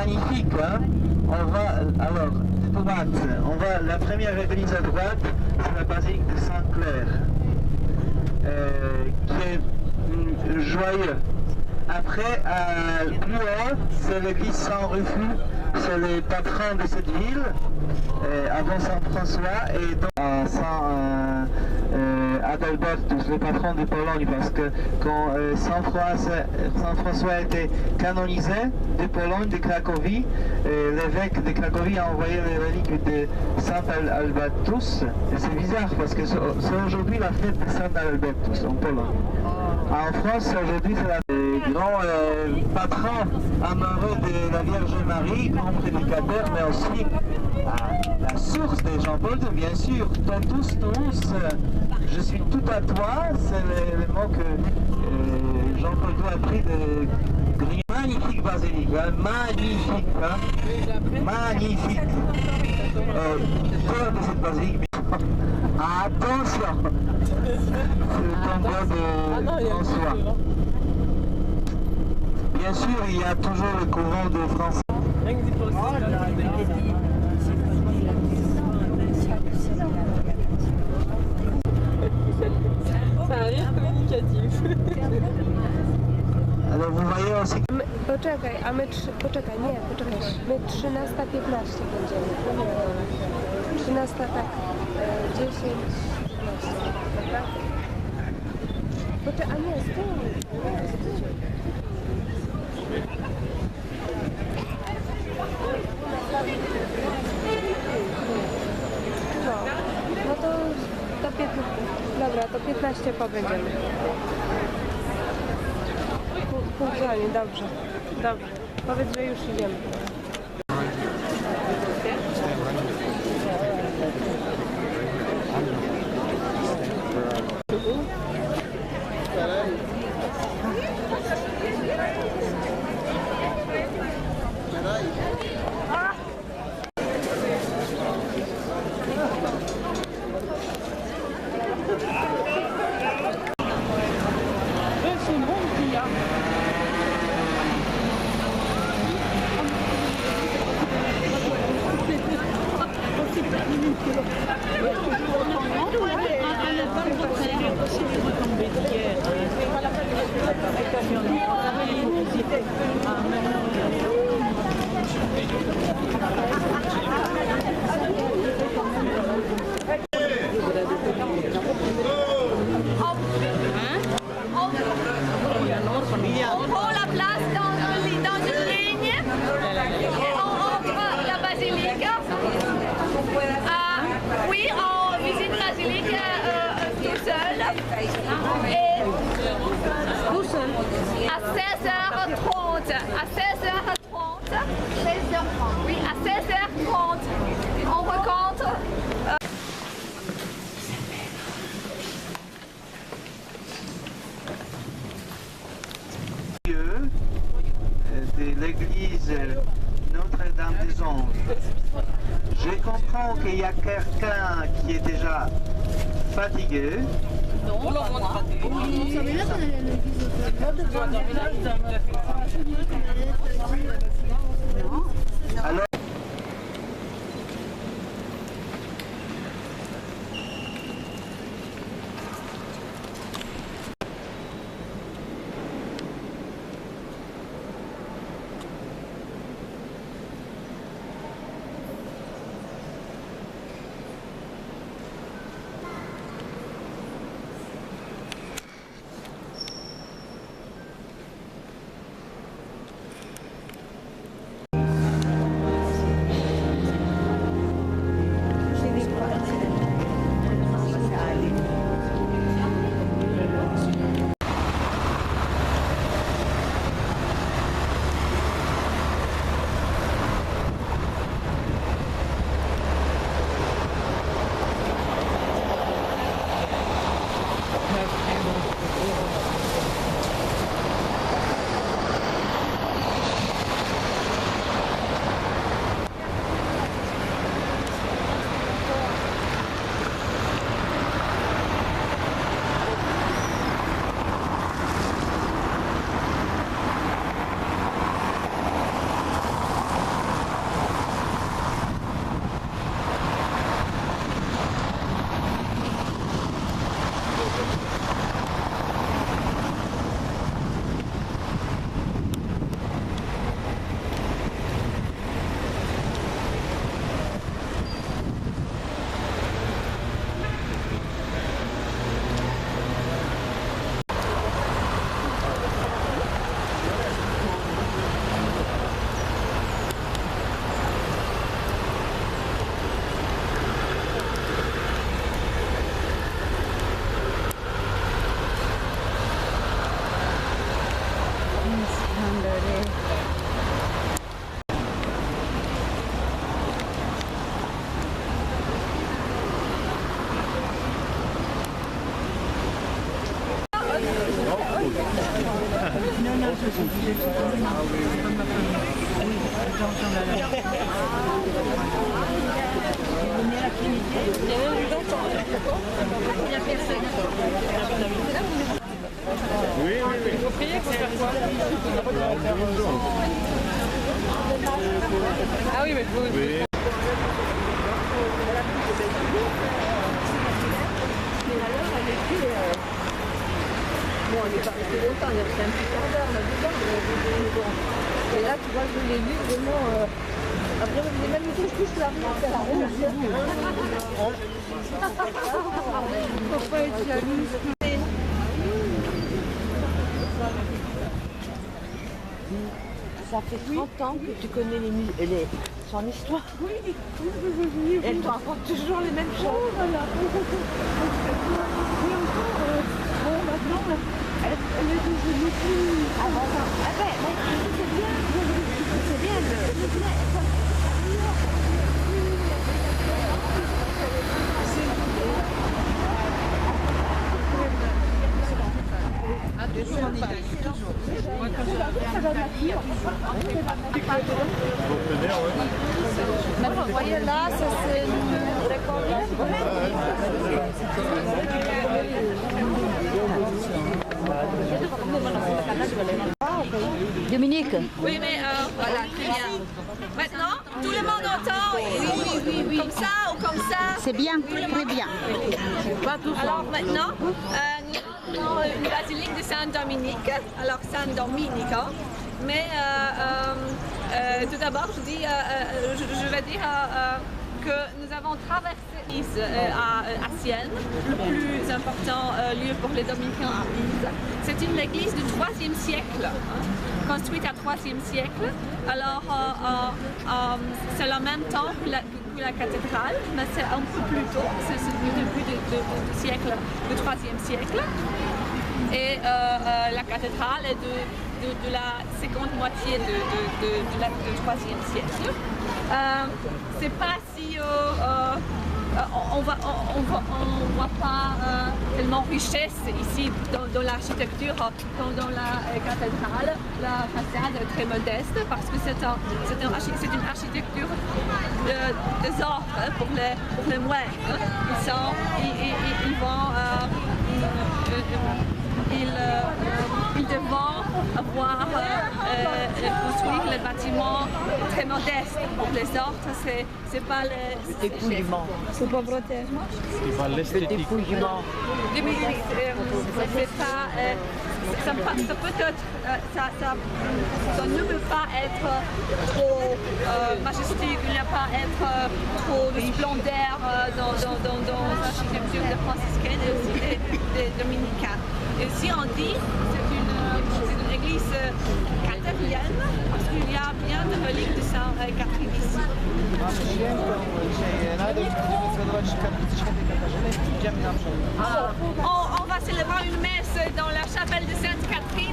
magnifique. Hein. On va, alors, la première église à droite, c'est la basilique de Saint-Clair, qui est joyeux. Après, plus haut, c'est l'église Saint-Rufus, c'est le patron de cette ville, avant Saint-François, et donc Adalbertus, le patron de Pologne, parce que quand Saint-François a été canonisé de Pologne, de Cracovie, l'évêque de Cracovie a envoyé les reliques de Saint Albertus, et c'est bizarre parce que c'est aujourd'hui la fête de Saint Albertus en Pologne. En France, aujourd'hui, c'est la grand patron amoureux de la Vierge Marie, grand prédicateur, mais aussi la source de Jean-Paul II, bien sûr. Totus tuus, je suis tout à toi, c'est le mot que Jean-Paul II a pris de Green. Magnifique basilique, hein, magnifique, hein, magnifique. Cœur de cette basilique. Attention, c'est le tombeau de François. Bien sûr, il y a toujours le couvent de François. C'est un rire communicatif. Alors vous voyez aussi... Poczekaj, a my... Poczekaj, my 13:15 będziemy. 13 tak, 10, 15, dobra? Poczekaj, a nie, z tyłu. No to do 15, dobra, to 15 po będziemy. Punktualnie, dobrze, dobrze. Powiedz, że już idziemy. On prend la place dans une ligne et on entre la basilique. Oui, on visite la basilique tout seul. Et tout seul. À 16h30. À 16h30. 16h30. Oui, à 16h30. On rencontre. De l'église Notre-Dame des Anges. Je comprends qu'il y a quelqu'un qui est déjà fatigué. Alors, Vous priez pour faire quoi? Ah oui, mais vous... Bon, on n'est pas resté longtemps, on est resté un petit quart d'heure là-dedans, mais bon. Et là, tu vois, je l'ai vu vraiment... Après, je l'ai même mis plus là. Faut pas être jalouse. Ça fait 30 ans que tu connais son histoire. Oui. Elle te raconte toujours les mêmes choses. Voilà. Bon, maintenant, elle est devenue plus... Ah ben, c'est bien. C'est bien. Vous voyez là, ça c'est le récolte. Dominique. Oui, mais voilà, très bien. Maintenant, tout le monde entend, oui, comme ça ou comme ça. C'est bien, très bien. Alors maintenant, nous avons une basilique de Saint-Dominique, alors Saint-Dominique, mais tout d'abord, je vais dire que nous avons traversé à Sienne, le plus important lieu pour les dominicains à Pise. C'est une église du IIIe siècle, construite au IIIe siècle. Alors, c'est le même temps que la cathédrale, mais c'est un peu plus tôt, c'est du début du siècle, du IIIe siècle. Et la cathédrale est de la seconde moitié du IIIe siècle. C'est pas si... on voit pas tellement richesse ici dans l'architecture comme dans la cathédrale. La façade est très modeste parce que c'est une architecture des ordres pour les moines. Ils devront avoir construit les bâtiments très modestes pour les ordres. C'est pas le Dépouillement. C'est pas protéger. Le dépouillement. Ça ne peut pas être trop majestique, il ne va pas être trop de splendeur dans l'architecture des franciscaines et aussi des dominicains. Et si on dit c'est une église catherinienne, parce qu'il y a bien de reliques de Sainte-Catherine ici. On va célébrer une messe dans la chapelle de Sainte-Catherine